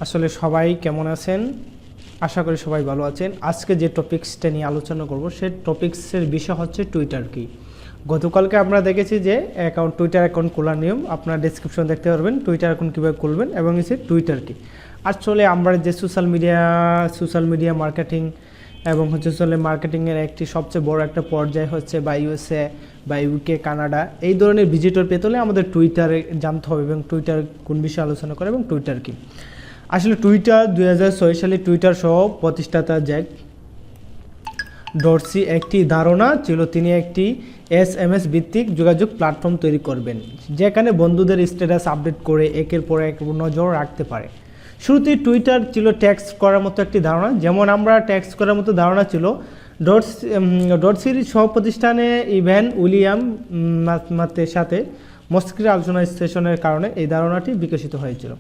আসলে সবাই কেমন আছেন? আশা করি সবাই ভালো আছেন। আজকে যে টপিক্সটা নিয়ে আলোচনা করব সেই টপিক্সের বিষয় হচ্ছে টুইটার কি। গতকালকে আমরা দেখেছি যে টুইটার অ্যাকাউন্ট খোলার নিয়ম, আপনারা ডেসক্রিপশন দেখতে পারবেন টুইটার অ্যাকাউন্ট কীভাবে খুলবেন এবং হচ্ছে টুইটার কি। আসলে আমরা যে সোশ্যাল মিডিয়া মার্কেটিং এবং হচ্ছে মার্কেটিংয়ের একটি সবচেয়ে বড় একটা পর্যায় হচ্ছে বা ইউএসএ বা ইউকে, কানাডা এই ধরনের ভিজিটর পেতে হলে আমাদের টুইটারে জানতে হবে এবং টুইটার কোন বিষয়ে আলোচনা করে এবং টুইটার কি। আসলে টুইটার 2006 সালে টুইটার সহ প্রতিষ্ঠাতা জ্যাক ডরসি একটি ধারণা ছিল তিনি একটি এসএমএস ভিত্তিক যোগাযোগ প্ল্যাটফর্ম তৈরি করবেন, যেখানে বন্ধুদের স্ট্যাটাস আপডেট করে একের পর এক নজর রাখতে পারে। শুরুতেই টুইটার ছিল টেক্সট করার মতো একটি ধারণা, যেমন আমরা টেক্সট করার মতো ধারণা ছিল। ডরসির সহ-প্রতিষ্ঠানে ইভ্যান উইলিয়াম মাতের সাথে মস্কোর আলোচনা সেশনের কারণে এই ধারণাটি বিকশিত হয়েছিল।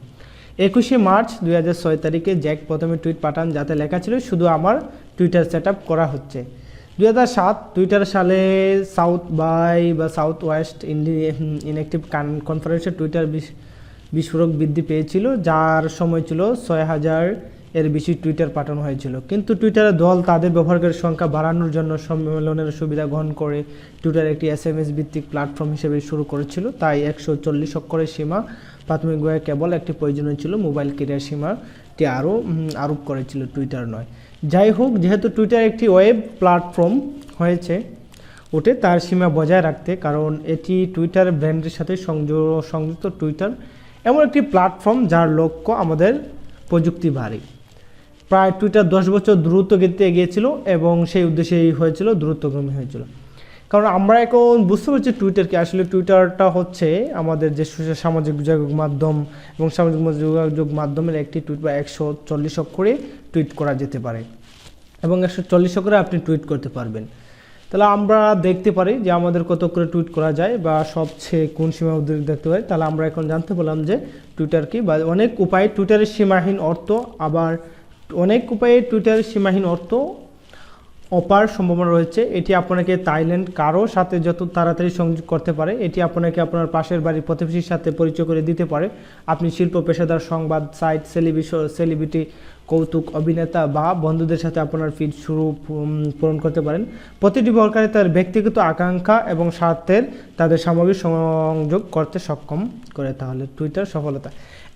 21শে মার্চ 2006 তারিখে জ্যাক প্রথমে টুইট পাঠান, যাতে লেখা ছিল শুধু আমার টুইটার সেট করা হচ্ছে। 2007 টুইটার সালে সাউথ ওয়েস্ট ইনঅ্যাক্টিভ কনফারেন্সে টুইটার বিস্ফোরক বৃদ্ধি পেয়েছিল, যার সময় ছিল 6000 এর বেশি টুইটার পাঠানো হয়েছিল। কিন্তু টুইটারের দল তাদের ব্যবহারকারীর সংখ্যা বাড়ানোর জন্য সম্মেলনের সুবিধা গ্রহণ করে টুইটার একটি এসএমএস ভিত্তিক প্ল্যাটফর্ম হিসেবে শুরু করেছিল। তাই 140 অক্ষরের সীমা প্রাথমিকভাবে কেবল একটি প্রয়োজনীয় ছিল, মোবাইল ক্যারিয়ার সীমাটি আরোপ করেছিল, টুইটার নয়। যাই হোক, যেহেতু টুইটার একটি ওয়েব প্ল্যাটফর্ম হয়েছে ওঠে তার সীমা বজায় রাখতে, কারণ এটি টুইটার ব্র্যান্ডের সাথে সংযুক্ত। টুইটার এমন একটি প্ল্যাটফর্ম যার লক্ষ্য আমাদের প্রযুক্তি ভারী। প্রায় টুইটার 10 বছর দ্রুত গতিতে এগিয়েছিল এবং সেই উদ্দেশ্যেই হয়েছিল, দ্রুতগামী হয়েছিল। কারণ আমরা এখন বুঝতে পারছি টুইটার কি। আসলে টুইটারটা হচ্ছে আমাদের যে সামাজিক যোগাযোগ মাধ্যম এবং সামাজিক যোগাযোগ মাধ্যমের একটি টুইট বা 140 অক্ষরে টুইট করা যেতে পারে এবং 140 অক্ষরে আপনি টুইট করতে পারবেন। তাহলে আমরা দেখতে পারি যে আমাদের কত করে টুইট করা যায় বা সবচেয়ে কোন সীমা অবধি দেখতে পারি। তাহলে আমরা এখন জানতে পারলাম যে টুইটার কি বা অনেক উপায়ে টুইটারের সীমাহীন অর্থ, আবার অনেক উপায়ে টুইটারের সীমাহীন অর্থ অপার সম্ভাবনা রয়েছে। এটি আপনাকে থাইল্যান্ড কারো সাথে যত তাড়াতাড়ি সংযোগ করতে পারে। এটি আপনাকে আপনার পাশের বাড়ির প্রতিবেশীর সাথে পরিচয় করে দিতে পারে। আপনি শিল্প, পেশাদার, সংবাদ, সাইট, সেলিব্রিটি, কৌতুক, অভিনেতা বা বন্ধুদের সাথে আপনার ফিড পূরণ করতে পারেন। প্রতিটি ব্যবহারকারী তার ব্যক্তিগত আকাঙ্ক্ষা এবং স্বার্থের তাদের সামগ্রিক সংযোগ করতে সক্ষম করে। তাহলে টুইটার সফলতা।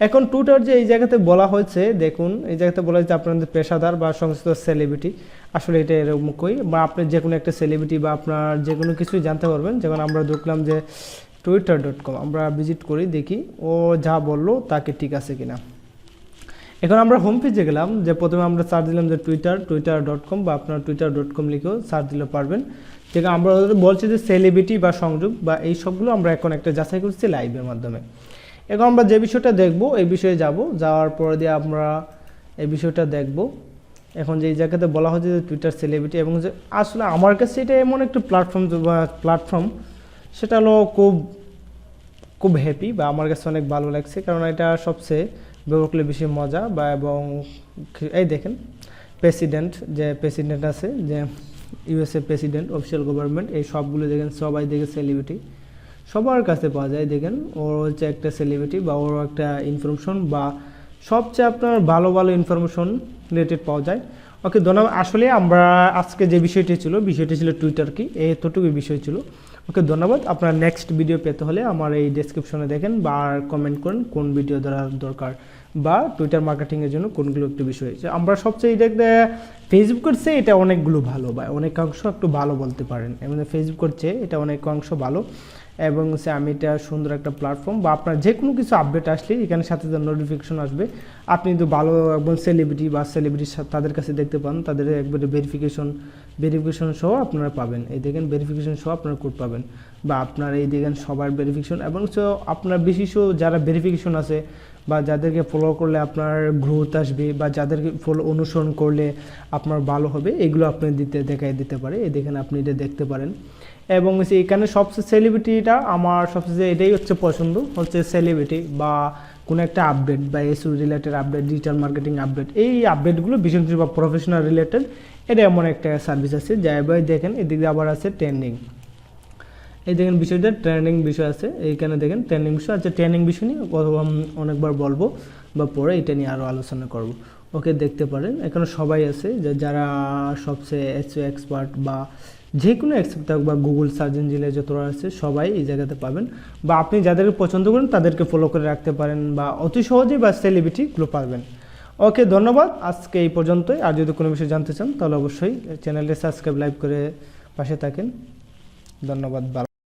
এখন টুইটার যে এই জায়গাতে বলা হয়েছে, দেখুন এই জায়গাতে বলা হয়েছে আপনাদের পেশাদার বা সংশ্লিষ্ট সেলিব্রিটি। আসলে এটা এরকমই, বা আপনি যে কোনো একটা সেলিব্রিটি বা আপনার যে কোনো কিছুই জানতে পারবেন। যেমন আমরা দেখলাম যে twitter.com আমরা ভিজিট করি, দেখি ও যা বললো তাকে ঠিক আছে কিনা। এখন আমরা হোম পেজে গেলাম, যে প্রথমে আমরা সার্চ দিলাম যে twitter.com বা আপনার twitter.com লিখেও সার্চ দিলে পারবেন। যেখানে আমরা বলছি যে সেলিব্রিটি বা সংযোগ বা এই সবগুলো আমরা এখন একটা যাচাই করছি লাইভের মাধ্যমে। এখন আমরা যে বিষয়টা দেখব এই বিষয়ে যাওয়ার পরে দিয়ে আমরা এই বিষয়টা দেখব। এখন যে এই জায়গাতে বলা হচ্ছে যে টুইটার সেলিব্রিটি, এবং যে আসলে আমার কাছে এটা এমন একটা প্ল্যাটফর্ম সেটা হলো খুব হ্যাপি বা আমার কাছে অনেক ভালো লাগছে। কারণ এটা সবচেয়ে ব্যবহার করলে বেশি মজা বা এবং এই দেখেন প্রেসিডেন্ট আছে, যে ইউএসএ প্রেসিডেন্ট, অফিসিয়াল গভর্নমেন্ট, এই সবগুলো দেখেন সবাই দেখে সেলিব্রিটি সবার কাছে পাওয়া যায়। দেখেন ওর হচ্ছে একটা সেলিব্রিটি বা ওর একটা ইনফরমেশন বা সবচেয়ে আপনার ভালো ইনফরমেশন রিলেটেড পাওয়া যায়। ওকে, ধন্যবাদ। আসলে আমরা আজকে যে বিষয়টি ছিল টুইটার কি, এতটুকুই বিষয় ছিল। ওকে, ধন্যবাদ। আপনার নেক্সট ভিডিও পেতে হলে আমার এই ডেসক্রিপশনে দেখেন বা কমেন্ট করেন কোন ভিডিও দরকার বা টুইটার মার্কেটিংয়ের জন্য কোনগুলো একটু বিষয় হয়েছে। আমরা সবচেয়ে দেখতে ফেসবুকের চেয়ে এটা অনেকগুলো ভালো বা অনেকাংশ একটু ভালো বলতে পারেন। এবং ফেসবুকের চেয়ে এটা অনেকাংশ ভালো এবং আমি এটা সুন্দর একটা প্ল্যাটফর্ম বা আপনার যে কোনো কিছু আপডেট আসলে এখানে সাথে নোটিফিকেশন আসবে। আপনি কিন্তু ভালো একদম সেলিব্রিটি বা সেলিব্রিটির তাদের কাছে দেখতে পান, তাদের একবারে ভেরিফিকেশন সহ আপনারা পাবেন। এই দেখেন ভেরিফিকেশন সহ আপনারা কোড পাবেন বা আপনার এই দেখেন সবার ভেরিফিকেশন এবং আপনার বিশেষ যারা ভেরিফিকেশন আছে বা যাদেরকে ফলো করলে আপনার গ্রোথ আসবে বা যাদেরকে অনুসরণ করলে আপনার ভালো হবে, এগুলো আপনি দেখাই দিতে পারে। এই দেখেন আপনি এটা দেখতে পারেন। এবং এখানে সবচেয়ে সেলিব্রিটিটা আমার সবচেয়ে এটাই হচ্ছে পছন্দ, হচ্ছে সেলিব্রিটি বা কোনো একটা আপডেট বা SEO related update, digital marketing update, এই আপডেটগুলো বিশেষ করে বা প্রফেশনাল রিলেটেড, এটা এমন একটা সার্ভিস আছে। যাই দেখেন এদিকে আবার আছে ট্রেন্ডিং, এই দেখেন বিষয়টা ট্রেন্ডিং বিষয় আছে, এইখানে দেখেন ট্রেন্ডিং বিষয় আছে। ট্রেন্ডিং বিষয় নিয়ে অনেকবার বলবো বা পরে এটা নিয়ে আরও আলোচনা করব। ওকে, দেখতে পারেন এখানে সবাই আছে, যারা সবচেয়ে এসইও এক্সপার্ট বা যে কোনো এক্সপার্ট থাকুক বা গুগল সার্চ ইঞ্জিনে যতটা আছে সবাই এই জায়গাতে পাবেন। বা আপনি যাদেরকে পছন্দ করেন তাদেরকে ফলো করে রাখতে পারেন, বা অতি সহজেই বা সেলিব্রিটিগুলো পাবেন। ওকে, ধন্যবাদ, আজকে এই পর্যন্তই। আর যদি কোনো বিষয় জানতে চান তাহলে অবশ্যই চ্যানেলটি সাবস্ক্রাইব, লাইক করে পাশে থাকেন। ধন্যবাদ।